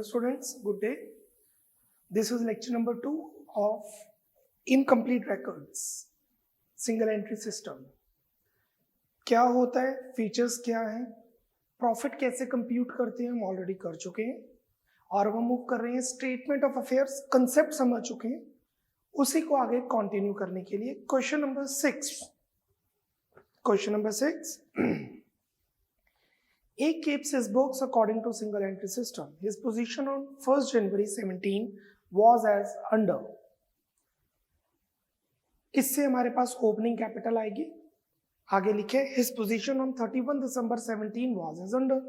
students, good day. This is lecture number 2 of incomplete records, single entry system. क्या होता है, features क्या है, प्रॉफिट कैसे कंप्यूट करते हैं, हम ऑलरेडी कर चुके हैं और हम मूव कर रहे हैं स्टेटमेंट ऑफ अफेयर्स, कंसेप्ट समझ चुके हैं, उसी को आगे कंटिन्यू करने के लिए question number 6. A keeps his books according to single entry system. His position on 1st January 17 was as under. इससे हमारे पास ओपनिंग कैपिटल आएगी. आगे लिखे his position on 31 December 17 was as under.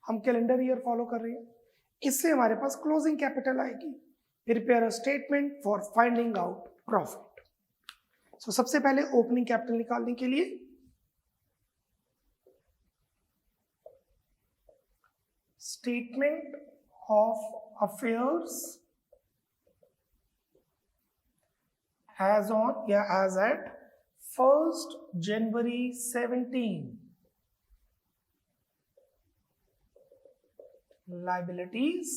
हम कैलेंडर ईयर फॉलो कर रहे हैं. इससे हमारे पास क्लोजिंग कैपिटल आएगी. Prepare a statement for finding out profit. So सबसे पहले ओपनिंग कैपिटल निकालने के लिए statement of affairs as at 1st January 17. Liabilities,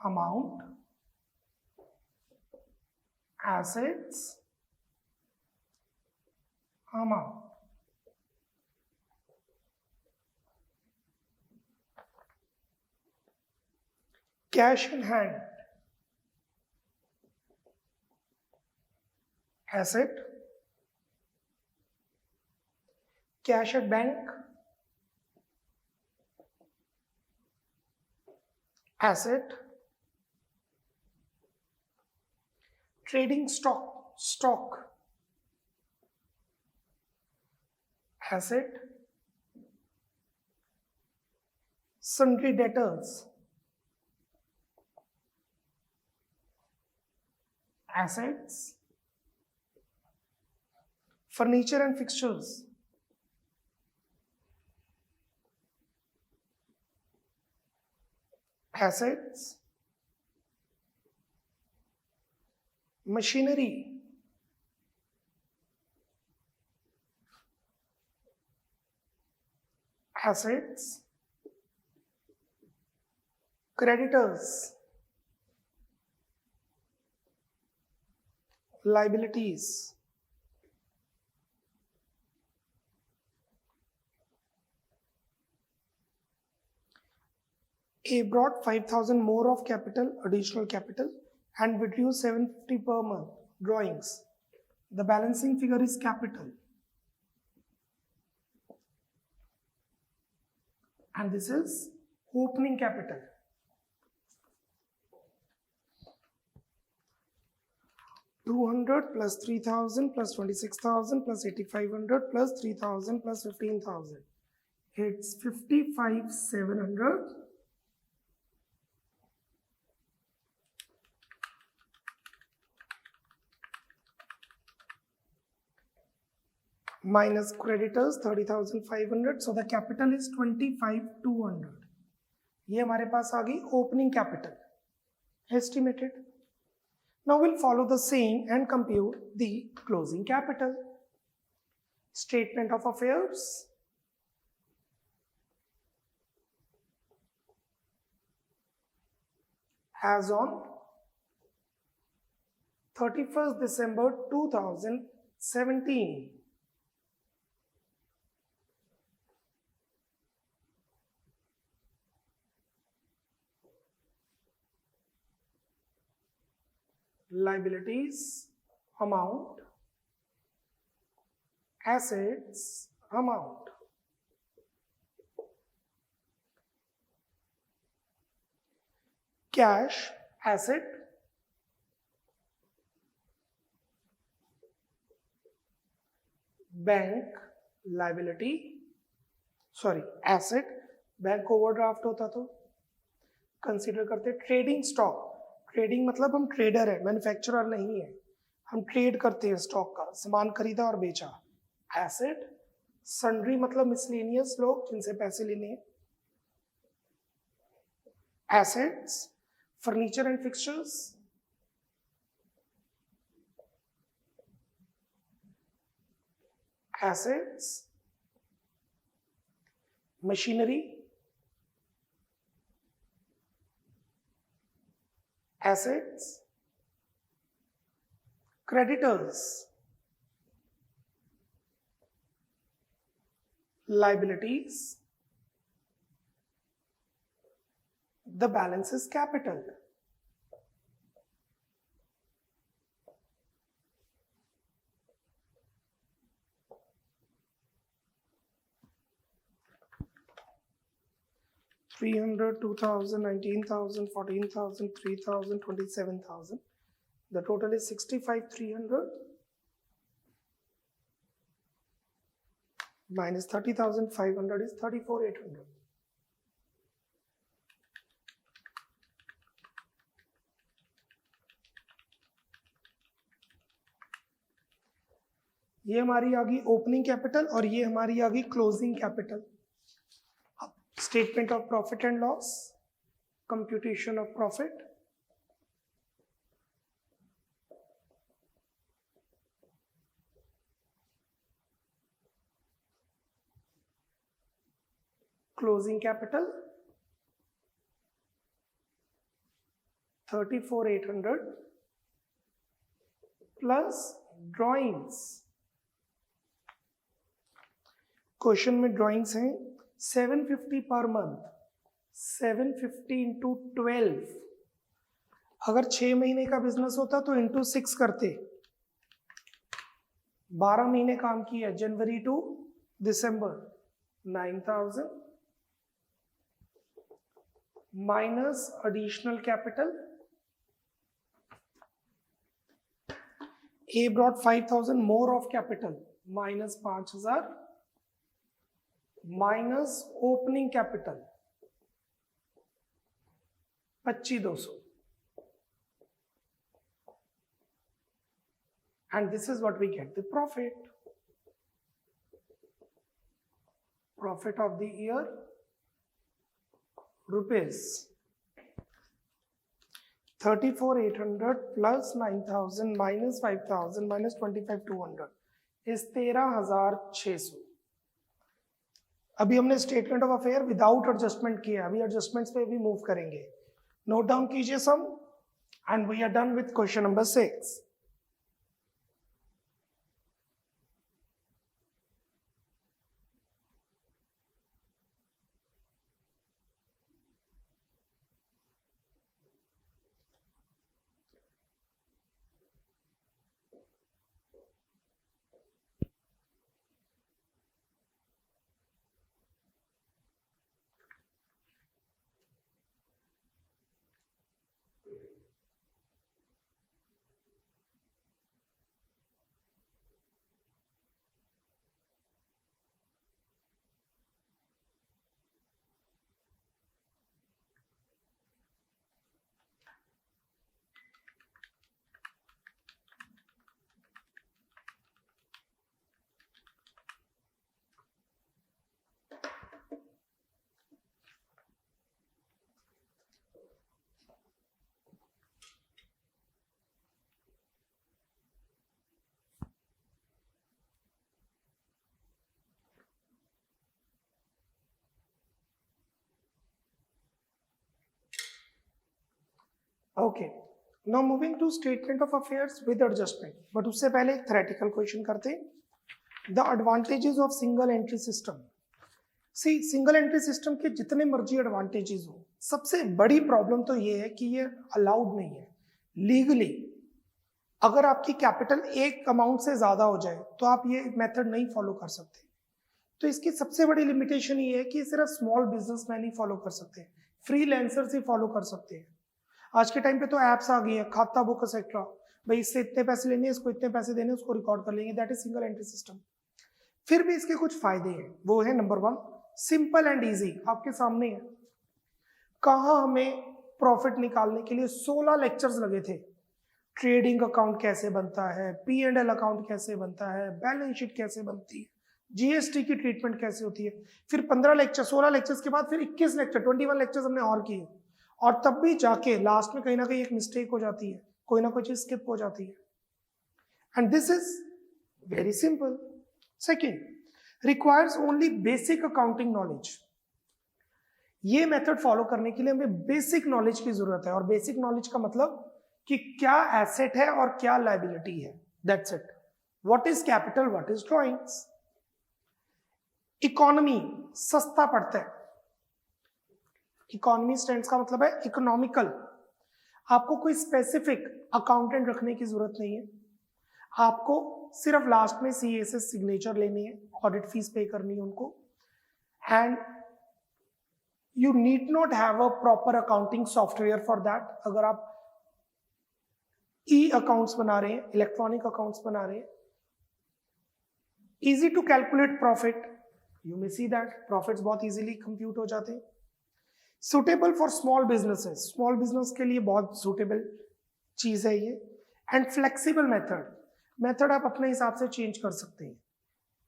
amount, assets, amount. Cash in hand, asset. Cash at bank, asset. Trading stock, asset. Sundry debtors, assets. Furniture and fixtures, assets. Machinery, assets. Creditors, liabilities. A brought 5,000 more of capital, additional capital, and withdrew 750 per month drawings. The balancing figure is capital. And this is opening capital. $200 plus 3,000 plus 26,000 plus 8,500 plus 3,000 plus 15,000. It's 55,700 minus creditors 30,500. So the capital is 25,200. ये हमारे पास आ गई opening capital estimated. Now we'll follow the same and compute the closing capital. Statement of affairs. As on 31st December 2017. Liabilities, amount, assets, amount. Cash, asset. Bank, liability, asset. Bank overdraft होता तो consider करते. Trading stock, trading मतलब हम trader है, manufacturer नहीं है, हम trade करते हैं स्टॉक का, सामान खरीदा और बेचा. एसेट. सन्ड्री मतलब मिसलेनियस लोग जिनसे पैसे लेने हैं. Assets. Furniture and fixtures. Assets. Machinery. assets, creditors, liabilities, the balance is capital. $300, $2,000, $19,000, $14,000, $3,000, $27,000. The total is $65,300 minus $30,500 is $34,800. ये हमारी आ गई ओपनिंग कैपिटल और ये हमारी आ गई closing capital. Statement of profit and loss, computation of profit. Closing capital 34,800 plus drawings. Question में drawings हैं 750 per month, 750 into 12. अगर 6 महीने का बिजनेस होता तो इंटू 6 करते. 12 महीने काम किया, January to December. 9,000 minus additional capital. A brought 5,000 more of capital, minus 5,000 minus opening capital 25,200. And this is what we get the profit. Profit of the year rupees 34,800 plus 9,000 minus 5,000 minus 25,200 is 13,600. अभी हमने statement of affair without adjustment किया, अभी adjustments पे भी move करेंगे. Note down कीजिए sum and we are done with question number 6. Okay, now moving to statement of affairs with adjustment. But उससे पहले एक थ्योरेटिकल क्वेश्चन करते हैं. The advantages of single entry system. See, single entry system के जितने मर्जी advantages हो, सबसे बड़ी प्रॉब्लम तो ये है कि ये अलाउड नहीं है लीगली. अगर आपकी कैपिटल एक अमाउंट से ज्यादा हो जाए तो आप ये मेथड नहीं फॉलो कर सकते. तो इसकी सबसे बड़ी लिमिटेशन ये है कि सिर्फ स्मॉल बिजनेसमैन ही फॉलो कर सकते हैं, फ्रीलांसर्स ही फॉलो कर सकते हैं. आज के टाइम पे तो एप्स आ गई है, खाता बुक एक्सेट्रा. भाई इससे इतने पैसे लेने, इसको इतने पैसे देने, उसको रिकॉर्ड कर लेंगे. That is single entry system. फिर भी इसके कुछ फायदे हैं. वो है नंबर 1, सिंपल एंड इजी. आपके सामने है. कहाँ हमें प्रॉफिट निकालने के लिए 16 लेक्चर्स लगे थे. ट्रेडिंग अकाउंट कैसे बनता है, P&L अकाउंट कैसे बनता है, बैलेंस शीट कैसे बनती है, GST की ट्रीटमेंट कैसे होती है. फिर 15 लेक्चर, 16 लेक्चर्स के बाद फिर 21 लेक्चर, 21 लेक्चर्स हमने और किए. और तब भी जाके लास्ट में कहीं ना कहीं एक मिस्टेक हो जाती है, कोई ना कोई चीज स्किप हो जाती है. And this is very simple. Second, requires only basic accounting knowledge. ये मेथड फॉलो करने के लिए हमें बेसिक नॉलेज की जरूरत है, और बेसिक नॉलेज का मतलब कि क्या एसेट है और क्या लायबिलिटी है, that's it. What is capital, what is drawings. Economy सस्ता पड़ता है, इकोनॉमी स्टैंड्स का मतलब है इकोनॉमिकल। आपको कोई स्पेसिफिक अकाउंटेंट रखने की जरूरत नहीं है, आपको सिर्फ लास्ट में सीए से सिग्नेचर लेनी है, ऑडिट फीस पे करनी है उनको, and you need not have a proper accounting software for that. अगर आप ई अकाउंट्स बना रहे हैं, इलेक्ट्रॉनिक अकाउंट्स बना रहे हैं, easy to calculate profit, you may see that profits बहुत इजीली कंप्यूट हो जाते हैं। Suitable for small businesses, small business के लिए बहुत सुटेबल चीज है ये। एंड फ्लेक्सिबल मेथड आप अपने हिसाब से चेंज कर सकते हैं।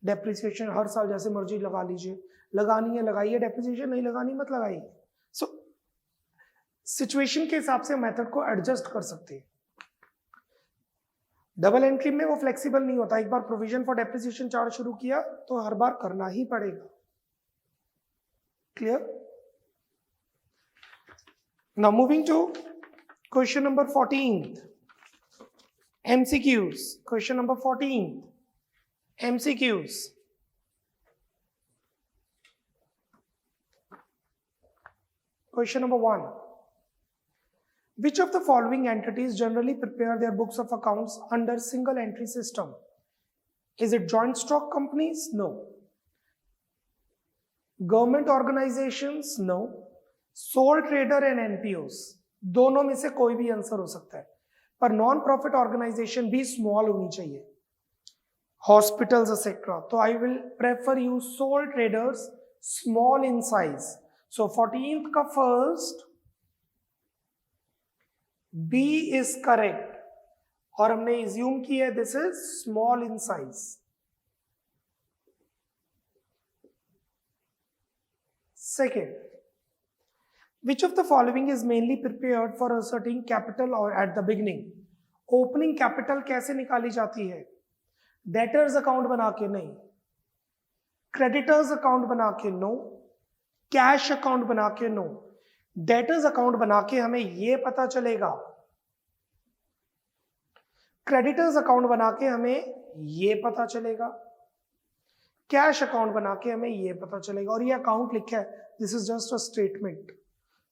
डेप्रिसिएशन हर साल जैसे मर्जी लगा लीजिए, लगानी है लगाइए, डेप्रिसिएशन नहीं लगानी मत लगाइए। सो सिचुएशन के हिसाब से मेथड को एडजस्ट कर सकते हैं। डबल एंट्री में वो फ्लेक्सिबल नहीं होता, एक बार प्रोविजन फॉर डेप्रिसिएशन चार्ज शुरू किया तो हर बार करना ही पड़ेगा। Clear? Now moving to question number 14, MCQs। Question number 14, MCQs। Question number 1. Which of the following entities generally prepare their books of accounts under single entry system? Is it joint stock companies? No. Government organizations? No. Sole trader and NPOs? दोनों में से कोई भी answer हो सकता है, पर non profit organisation भी स्मॉल होनी चाहिए, हॉस्पिटल्स एक्सेट्रा। तो I will prefer you sole traders, small in size. So 14th का फर्स्ट B is correct, और हमने इज्यूम किया this is small in size. Second, which of the following is mainly prepared for asserting capital or at the beginning? Opening capital कैसे निकाली जाती है? Debtors account बना के नहीं, क्रेडिटर्स अकाउंट बना के नो, कैश अकाउंट बना के नो। डेटर्स अकाउंट बना के हमें यह पता चलेगा, क्रेडिटर्स अकाउंट बना के हमें यह पता चलेगा, कैश अकाउंट बना के हमें यह पता चलेगा, और ये अकाउंट लिखा है, this is just a statement.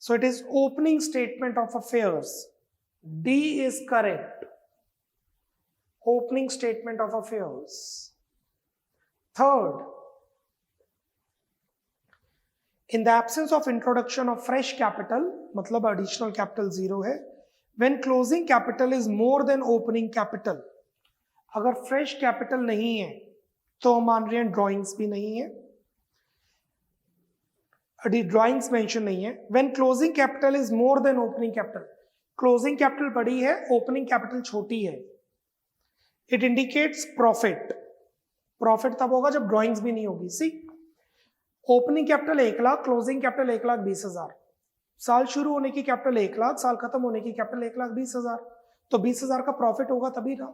So it is opening statement of affairs. D is correct, opening statement of affairs. Third, in the absence of introduction of fresh capital, मतलब additional capital 0 है, when closing capital is more than opening capital, अगर fresh capital नहीं है तो हम मान रहे हैं ड्राइंग्स भी नहीं है, ड्राइंग्स मेंशन नहीं है। when closing capital is more than opening capital, closing capital बड़ी है, opening capital छोटी है, it indicates profit। प्रॉफिट तब होगा जब ड्राइंग्स भी नहीं होगी। See, opening capital 1 lakh, closing capital 1,20,000, साल शुरू होने की कैपिटल 1 लाख, साल खत्म होने की कैपिटल 1,20,000, तो 20,000 का प्रॉफिट होगा तभी ना।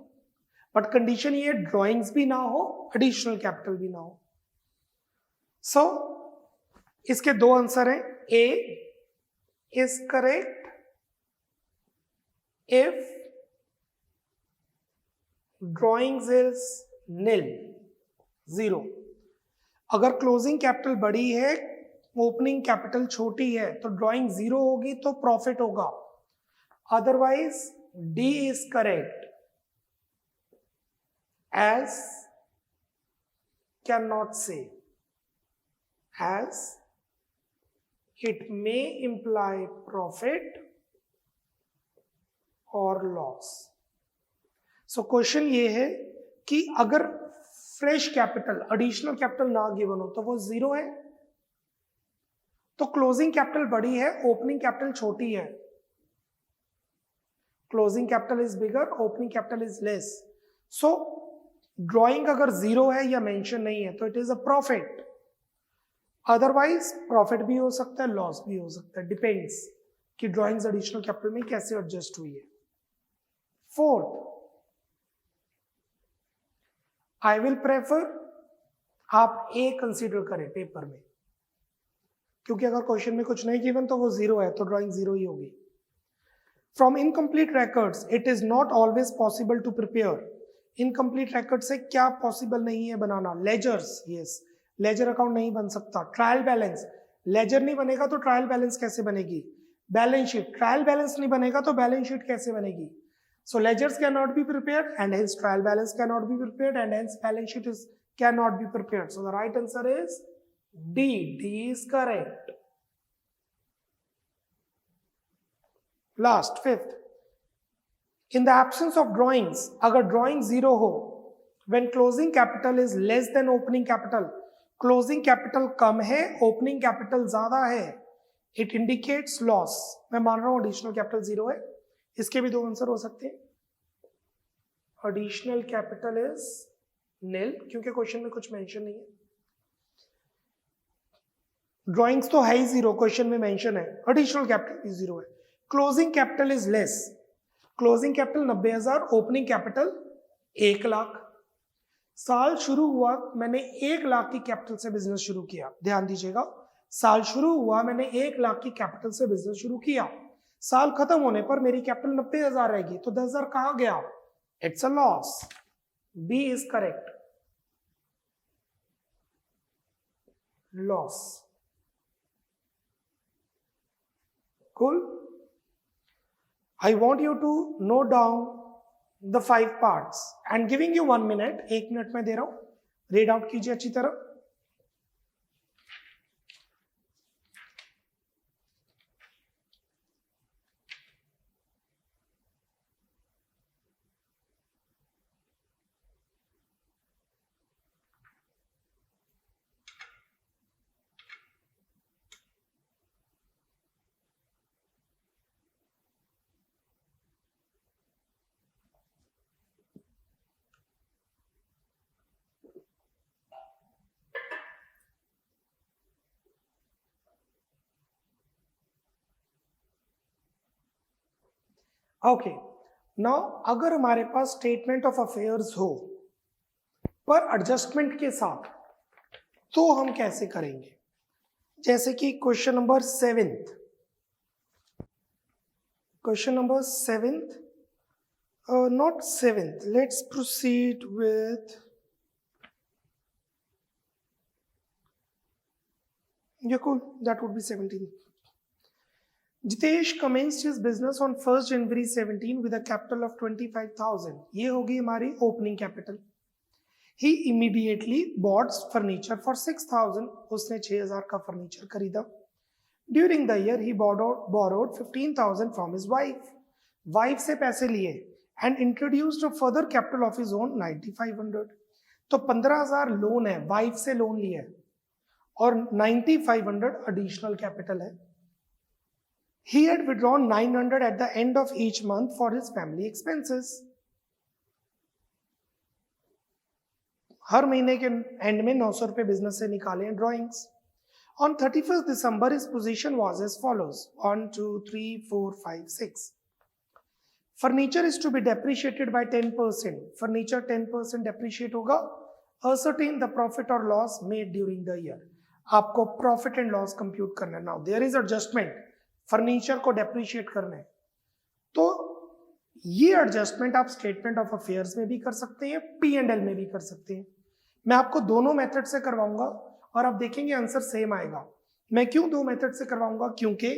बट कंडीशन ये ड्राइंग्स भी ना हो, एडिशनल कैपिटल भी ना हो। सो इसके दो आंसर हैं, A is correct if drawings is nil, 0। अगर क्लोजिंग कैपिटल बड़ी है, ओपनिंग कैपिटल छोटी है, तो ड्राइंग 0 होगी तो प्रॉफिट होगा। Otherwise D is correct, as can not say, as it may imply profit और लॉस। सो क्वेश्चन ये है कि अगर फ्रेश कैपिटल, एडिशनल कैपिटल ना गिवन हो तो वो 0 है, तो क्लोजिंग कैपिटल बड़ी है, ओपनिंग कैपिटल छोटी है, closing capital is bigger, opening capital is less. So drawing अगर 0 है या मेंशन नहीं है तो it is a profit. Otherwise profit भी हो सकता है, लॉस भी हो सकता है, डिपेंड्स कि ड्राइंग्स एडिशनल कैपिटल में कैसे एडजस्ट हुई है। फोर्थ, आई विल प्रेफर आप ए कंसीडर करें पेपर में, क्योंकि अगर क्वेश्चन में कुछ नहीं गिवन तो वो जीरो है, तो ड्राइंग जीरो ही होगी। From incomplete records it is not always possible to prepare. Incomplete record से क्या पॉसिबल नहीं है बनाना? लेजर्स, यस, लेजर अकाउंट नहीं बन सकता। ट्रायल बैलेंस, लेजर नहीं बनेगा तो ट्रायल बैलेंस कैसे बनेगी? बैलेंस शीट, ट्रायल बैलेंस नहीं बनेगा तो बैलेंस शीट कैसे बनेगी? So ledgers cannot be prepared and hence trial balance cannot be prepared and hence balance sheet cannot be prepared. So the right answer is D. D is correct. Last, fifth. In the absence of drawings, अगर drawing zero हो, when closing capital is less than opening capital, closing capital कम है, opening capital ज्यादा है, it indicates loss. मैं मान रहा हूँ additional capital zero है, इसके भी दो आंसर हो सकते हैं। एडिशनल कैपिटल इज नील, क्योंकि क्वेश्चन में कुछ मेंशन नहीं है। ड्राइंग्स तो है ही जीरो, क्वेश्चन में मेंशन है, एडिशनल कैपिटल भी जीरो है। Closing capital is less, closing capital 90,000, opening capital 1 lakh. साल शुरू हुआ, मैंने 1 लाख की कैपिटल से बिजनेस शुरू किया, ध्यान दीजिएगा, साल शुरू हुआ, मैंने 1 लाख की कैपिटल से बिजनेस शुरू किया, साल खत्म होने पर मेरी कैपिटल 90,000 रहेगी, तो 10,000 कहां गया? It's a loss. B is correct. Loss. Cool. I want you to note down the 5 parts and giving you 1 minute, 1 minute में दे रहा हूं, रीड आउट कीजिए अच्छी तरह। ओके, नाउ अगर हमारे पास स्टेटमेंट ऑफ अफेयर्स हो पर एडजस्टमेंट के साथ, तो हम कैसे करेंगे? जैसे कि question number 7th, question number 7th, not 7th, let's proceed with, yeah, cool, that would be 17th. Jitesh commenced his business on 1st January 17 with a capital of 25,000. ये होगी हमारी opening capital. He immediately bought furniture for 6,000. उसने 6,000 का furniture खरीदा. During the year he borrowed 15,000 from his wife. Wife से पैसे लिए and introduced a further capital of his own 9,500. तो 15,000 लोन है, वाइफ से लोन लिया है और 9,500 additional capital है. He had withdrawn 900 at the end of each month for his family expenses. हर महीने के एंड में 900 रुपए बिजनेस से निकाले हैं drawings. On 31st December, his position was as follows: 1, 2, 3, 4, 5, 6. Furniture is to be depreciated by 10%. Furniture 10% depreciate होगा। Ascertain the profit or loss made during the year. आपको profit and loss compute करना है। Now there is adjustment. Furniture को depreciate करना है, तो ये adjustment आप स्टेटमेंट ऑफ अफेयर्स में भी कर सकते हैं, P&L में भी कर सकते हैं। मैं आपको दोनों मेथड से करवाऊंगा और आप देखेंगे आंसर सेम आएगा। मैं क्यों दो मेथड से करवाऊंगा? क्योंकि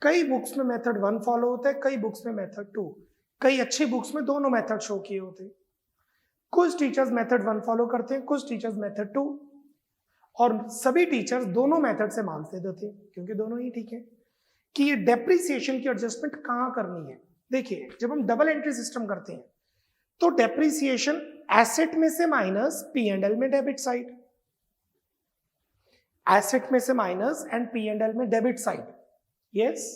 कई बुक्स में मेथड 1 फॉलो होता है, कई बुक्स में मेथड 2, कई अच्छी बुक्स में दोनों मेथड शो किए होते हैं। कुछ टीचर्स मेथड 1 फॉलो करते हैं, कुछ टीचर्स मेथड 2, और सभी टीचर्स दोनों मेथड से मार्क्स दे देते हैं, क्योंकि दोनों ही ठीक है। कि ये डेप्रिसिएशन की एडजस्टमेंट कहां करनी है? देखिए, जब हम डबल एंट्री सिस्टम करते हैं तो डेप्रिसिएशन एसेट में से माइनस, P&L में डेबिट साइड, एसेट में से माइनस एंड P&L में debit side, yes.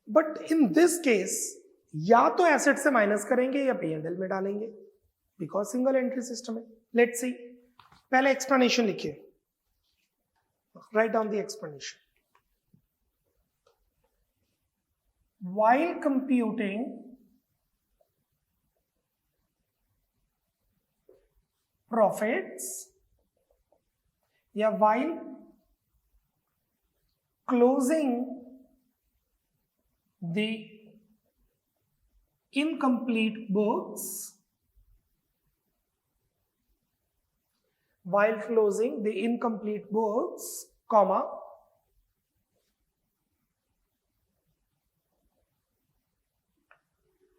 But in this case या तो एसेट से माइनस करेंगे या P&L में डालेंगे, बिकॉज सिंगल एंट्री सिस्टम है। लेट्स सी, पहले एक्सप्लेनेशन लिखिए, write down the explanation. While computing profits, या while closing the incomplete books, while closing the incomplete books, comma,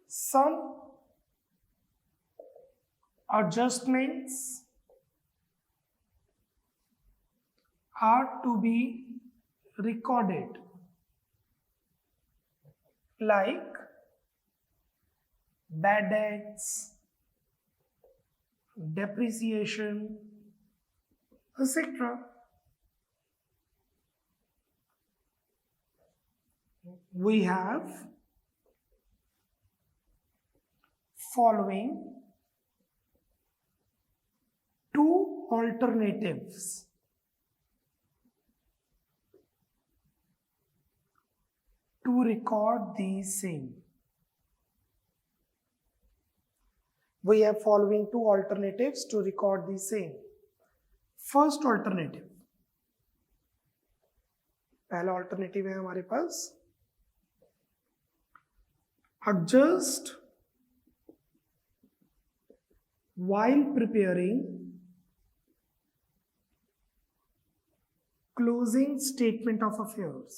some adjustments are to be recorded, like bad debts, depreciation, etc. We have following two alternatives to record the same. We have following two alternatives to record the same. First alternative, पहला alternative है हमारे पास, adjust while preparing closing statement of affairs.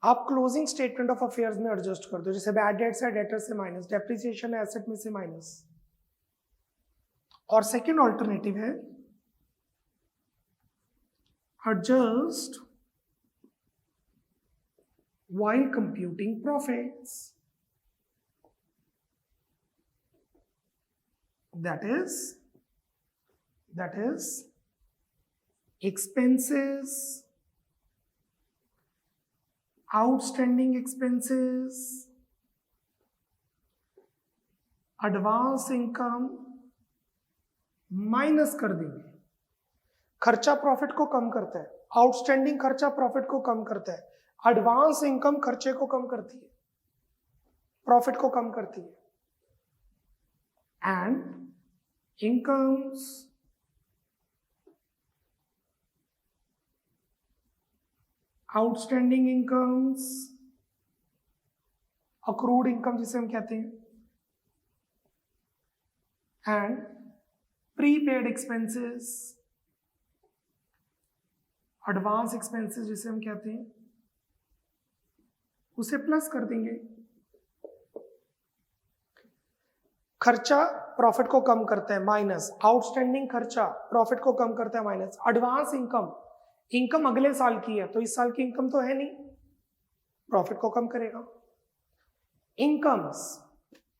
आप closing statement of affairs में adjust कर दो, जैसे bad debts है debtor से माइनस, डेप्रिसिएशन है एसेट में से माइनस। और सेकंड ऑल्टरनेटिव है adjust while computing profits, that is expenses, outstanding expenses, advance income minus कर देंगे। खर्चा प्रॉफिट को कम करता है, आउटस्टैंडिंग खर्चा प्रॉफिट को कम करता है, एडवांस इनकम खर्चे को कम करती है, प्रॉफिट को कम करती है। And incomes outstanding incomes, accrued income जिसे हम कहते हैं, and prepaid expenses, advance expenses जिसे हम कहते हैं, उसे प्लस कर देंगे। खर्चा प्रॉफिट को कम करता है माइनस, आउटस्टैंडिंग खर्चा प्रॉफिट को कम करता है माइनस, एडवांस इनकम, इनकम अगले साल की है तो इस साल की इनकम तो है नहीं, प्रॉफिट को कम करेगा। इनकम्स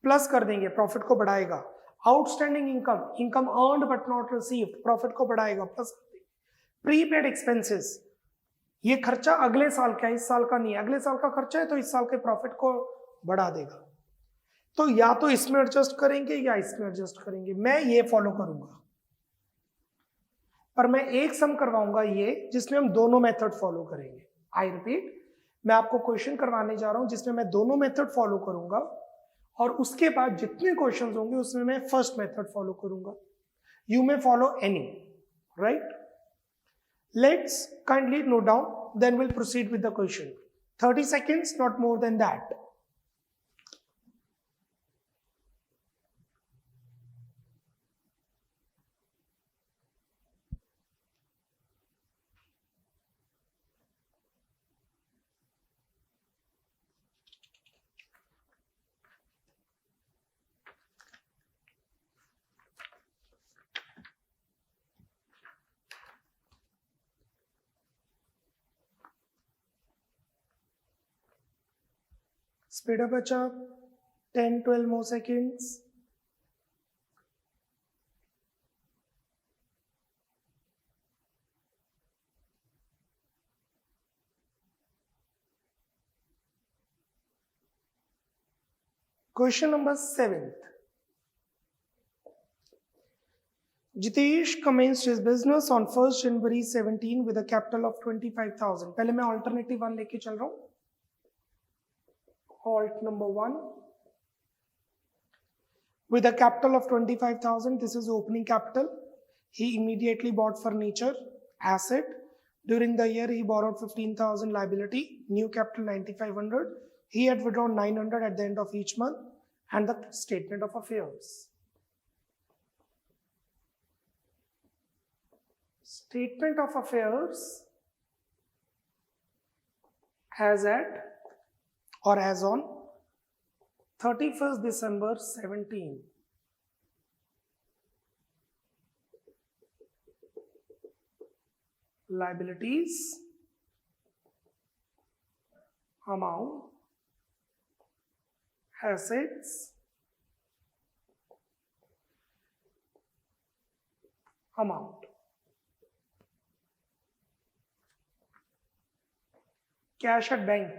प्लस कर देंगे, प्रॉफिट को बढ़ाएगा। Outstanding income, income earned but not received, profit को बढ़ाएगा, प्लस कर देंगे। प्रीपेड एक्सपेंसेस, ये खर्चा अगले साल का है, इस साल का नहीं है, अगले साल का खर्चा है तो इस साल के प्रॉफिट को बढ़ा देगा। तो या तो इसमें एडजस्ट करेंगे या इसमें एडजस्ट करेंगे। मैं ये फॉलो करूंगा, पर मैं एक सम करवाऊंगा ये जिसमें हम दोनों मेथड फॉलो करेंगे। आई रिपीट, मैं आपको क्वेश्चन करवाने जा रहा हूं जिसमें मैं दोनों मेथड फॉलो करूंगा, और उसके बाद जितने क्वेश्चंस होंगे उसमें मैं फर्स्ट मेथड फॉलो करूंगा। You may follow any, right? Let's kindly note down, then we'll proceed with the question. 30 seconds, not more than that. Speed up बच्चा, 10-12 more seconds. Question number 7th. Jitesh commenced his business on 1st January 17 with a capital of 25,000. पहले मैं alternative 1 लेके चल रहा हूं। Alt number 1. With a capital of 25,000, this is opening capital. He immediately bought furniture, asset. During the year, he borrowed 15,000 liability, new capital 9,500. He had withdrawn 900 at the end of each month, and the statement of affairs. Statement of affairs as at or as on 31st December 17. Liabilities, amount, assets, amount. Cash at bank,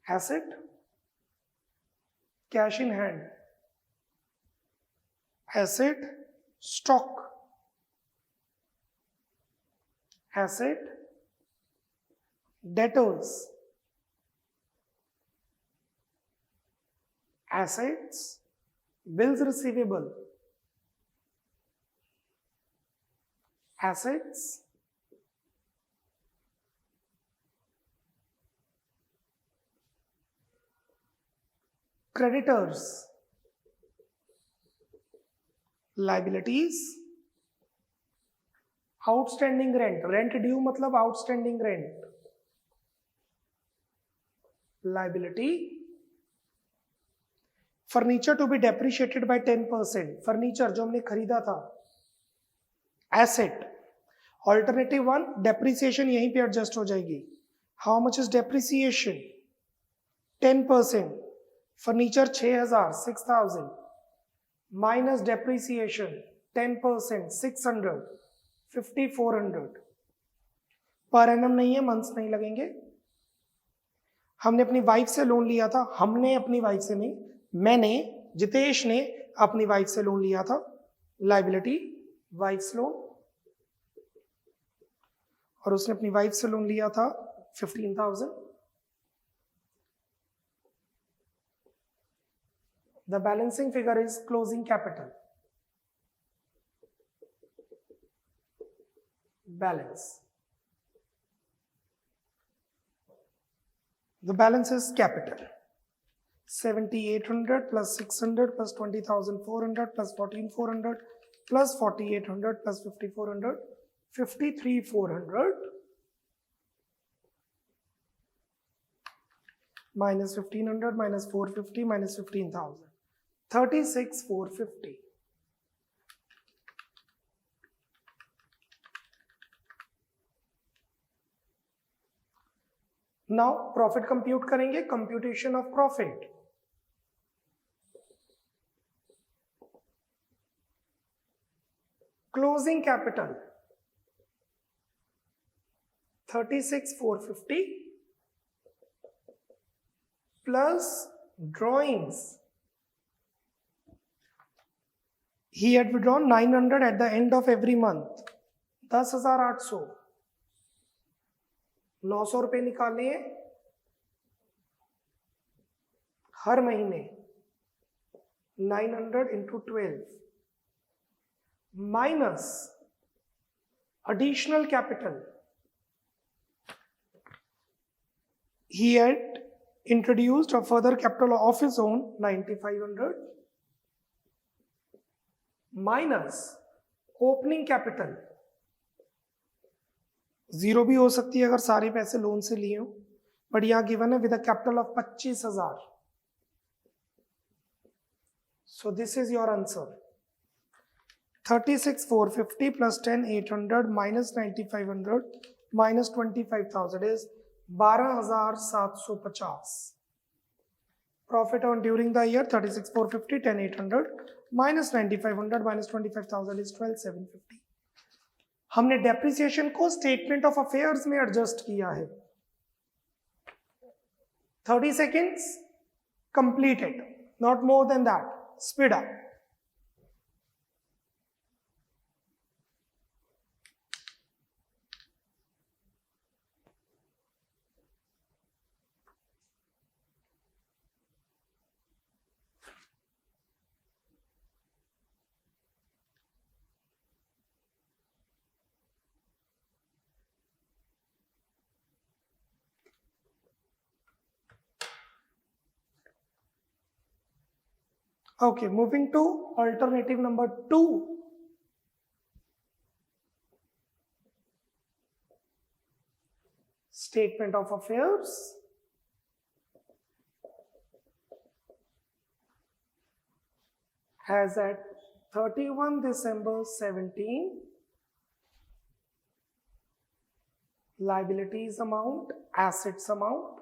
asset, cash in hand, asset, stock, asset, debtors, assets, bills receivable, assets, creditors, liabilities, outstanding rent, rent due मतलब outstanding rent, liability, furniture to be depreciated by 10%, furniture जो हमने खरीदा था, asset, alternative one, depreciation यहीं पे adjust हो जाएगी, how much is depreciation, 10%, furniture 6,000, 6,000, minus depreciation 10%, 600, 5,400, per annum नहीं है, मंथ्स नहीं लगेंगे. हमने अपनी वाइफ से लोन लिया था, हमने अपनी वाइफ से नहीं, मैंने, जितेश ने अपनी वाइफ से लोन लिया था, लाइबिलिटी वाइफ्स लोन, और उसने अपनी वाइफ से लोन लिया था 15,000. The balancing figure is closing capital. Balance. The balance is capital. 7,800 plus 600 plus 20,400 plus 14,400 plus 4,800 plus 5,400, 53,400 minus 1,500 minus 450 minus 15,000. 36,450. Now profit compute करेंगे, computation of profit. Closing capital 36,450 plus drawings. He had withdrawn 900 at the end of every month. 10,800. 900 रुपए निकालने हैं हर महीने. 900 into 12 minus additional capital. He had introduced a further capital of his own 9,500 minus opening capital. Zero भी हो सकती है अगर सारे पैसे लोन से लिए हो, बट यहां गिवन है with a capital of 25,000. So this is your answer. 36,450 plus 10,800 minus 9,500 minus 25,000 is 12,750. Profit on during the year 36,450, 10,800 minus 9,500 minus 25,000 is 12,750. हमने डेप्रिसिएशन को स्टेटमेंट ऑफ अफेयर्स में एडजस्ट किया है. 30 seconds completed, not more than that. Speed up. Okay, moving to alternative number 2. Statement of affairs. As at 31 December 17, liabilities amount, assets amount,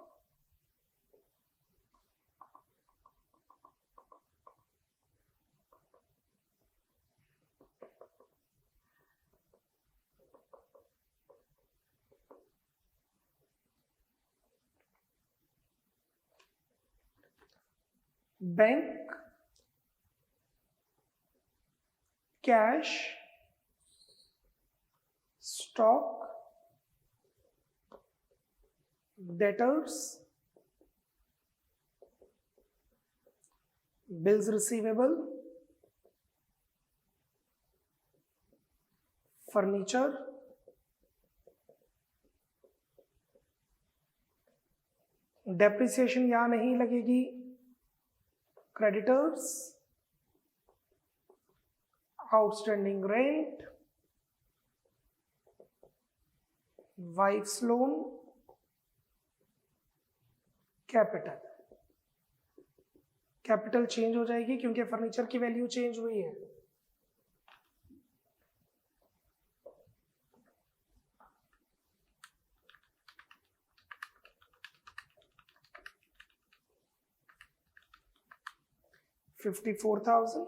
bank, cash, stock, debtors, bills receivable, furniture, depreciation यहां नहीं लगेगी, creditors, outstanding rent, wife's loan, capital. Capital change हो जाएगी क्योंकि furniture की value change हुई है। $54,000,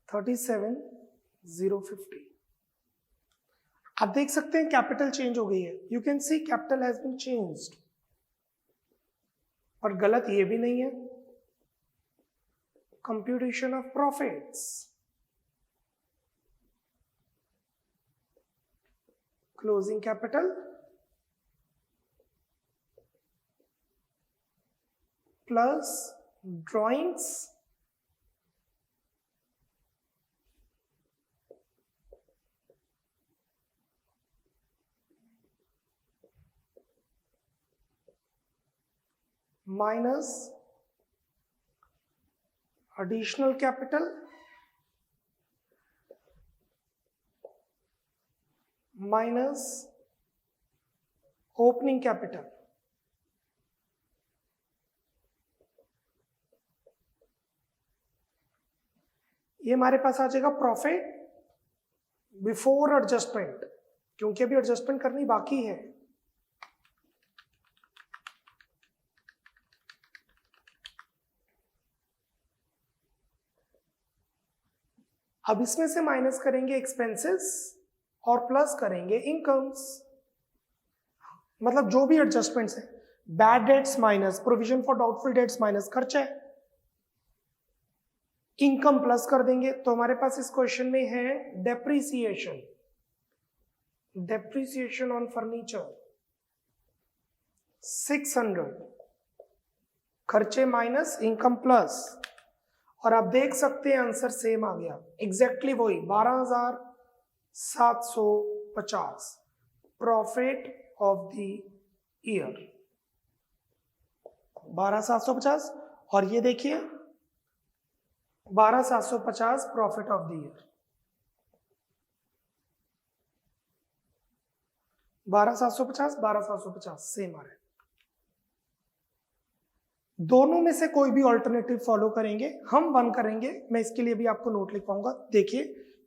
$37,050। आप देख सकते हैं कैपिटल चेंज हो गई है। You can see capital has been changed. और गलत ये भी नहीं है। Computation of profits, closing capital plus drawings minus additional capital minus opening capital। ये हमारे पास आ जाएगा प्रॉफिट बिफोर एडजस्टमेंट, क्योंकि अभी एडजस्टमेंट करनी बाकी है। अब इसमें से माइनस करेंगे एक्सपेंसेस और प्लस करेंगे इनकम्स, मतलब जो भी एडजस्टमेंट्स है। Bad debts minus provision for doubtful debts minus खर्चा है, इनकम प्लस कर देंगे। तो हमारे पास इस क्वेश्चन में है डेप्रिसिएशन, डेप्रिसिएशन ऑन फर्नीचर 600, खर्चे माइनस इनकम प्लस। और आप देख सकते हैं आंसर सेम आ गया, एग्जैक्टली वही 12,750 प्रॉफिट ऑफ द ईयर, 12,750। और ये देखिए 12,750 profit of the year, 12,750 12,750 same आ रहा है। दोनों में से कोई भी ऑल्टरनेटिव फॉलो करेंगे, हम वन करेंगे। मैं इसके लिए भी आपको नोट लिखवाऊंगा। देखिए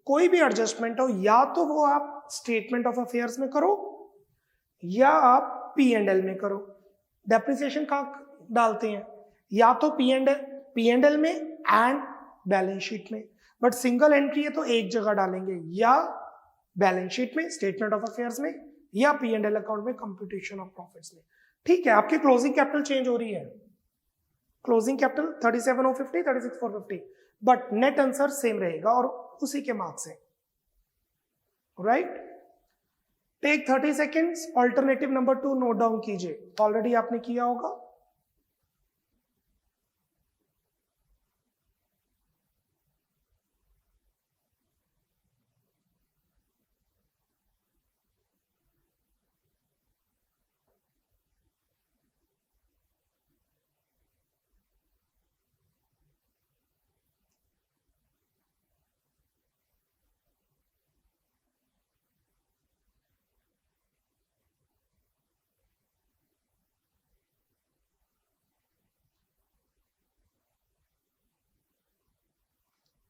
कोई भी एडजस्टमेंट हो, या तो वो आप स्टेटमेंट ऑफ अफेयर्स में करो या आप P&L में करो। डेप्रिसिएशन कहाँ डालते हैं? या तो P&L में एंड बैलेंस शीट में। बट सिंगल एंट्री है तो एक जगह डालेंगे, या बैलेंस शीट में स्टेटमेंट ऑफ अफेयर्स में, या P&L अकाउंट में कंप्यूटेशन ऑफ प्रॉफिट्स में। ठीक है, आपकी क्लोजिंग कैपिटल चेंज हो रही है। Closing capital 37,050, 36,450, but net answer same रहेगा और उसी के मार्क्स है। Right, take 30 seconds, alternative number 2 note down कीजिए, ऑलरेडी आपने किया होगा।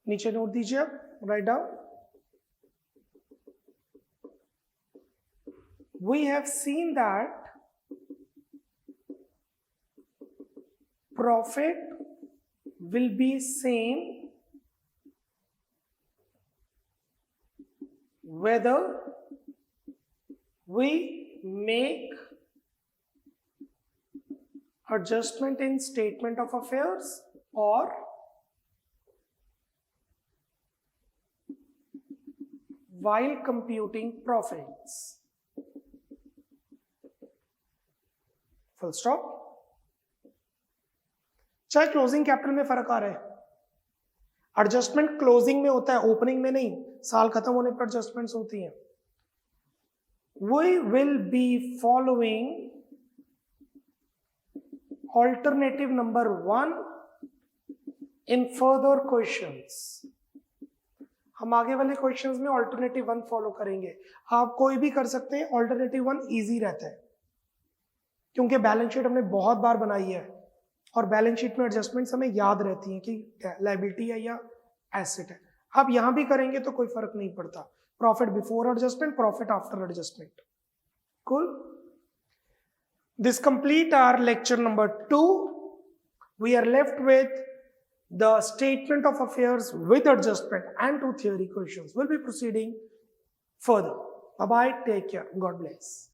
नीचे नोट दीजिए आप, write down. We have seen that profit will be same whether we make adjustment in statement of affairs or while computing profits. Full stop. चाहे closing capital में फर्क आ रहा है, एडजस्टमेंट क्लोजिंग में होता है, ओपनिंग में नहीं. साल खत्म होने पर एडजस्टमेंट्स होती हैं. We will be following alternative number 1 in further questions. हम आगे वाले क्वेश्चंस में ऑल्टरनेटिव 1 फॉलो करेंगे. आप कोई भी कर सकते हैं, ऑल्टरनेटिव 1 इजी रहता है क्योंकि बैलेंस शीट हमने बहुत बार बनाई है और बैलेंस शीट में एडजस्टमेंट्स हमें याद रहती हैं कि लायबिलिटी है या एसेट है. आप यहां भी करेंगे तो कोई फर्क नहीं पड़ता. Profit before adjustment, profit after adjustment. Cool. This complete our lecture number 2. We are left with the statement of affairs with adjustment and 2 theory questions. We'll be proceeding further. Bye bye, take care, God bless.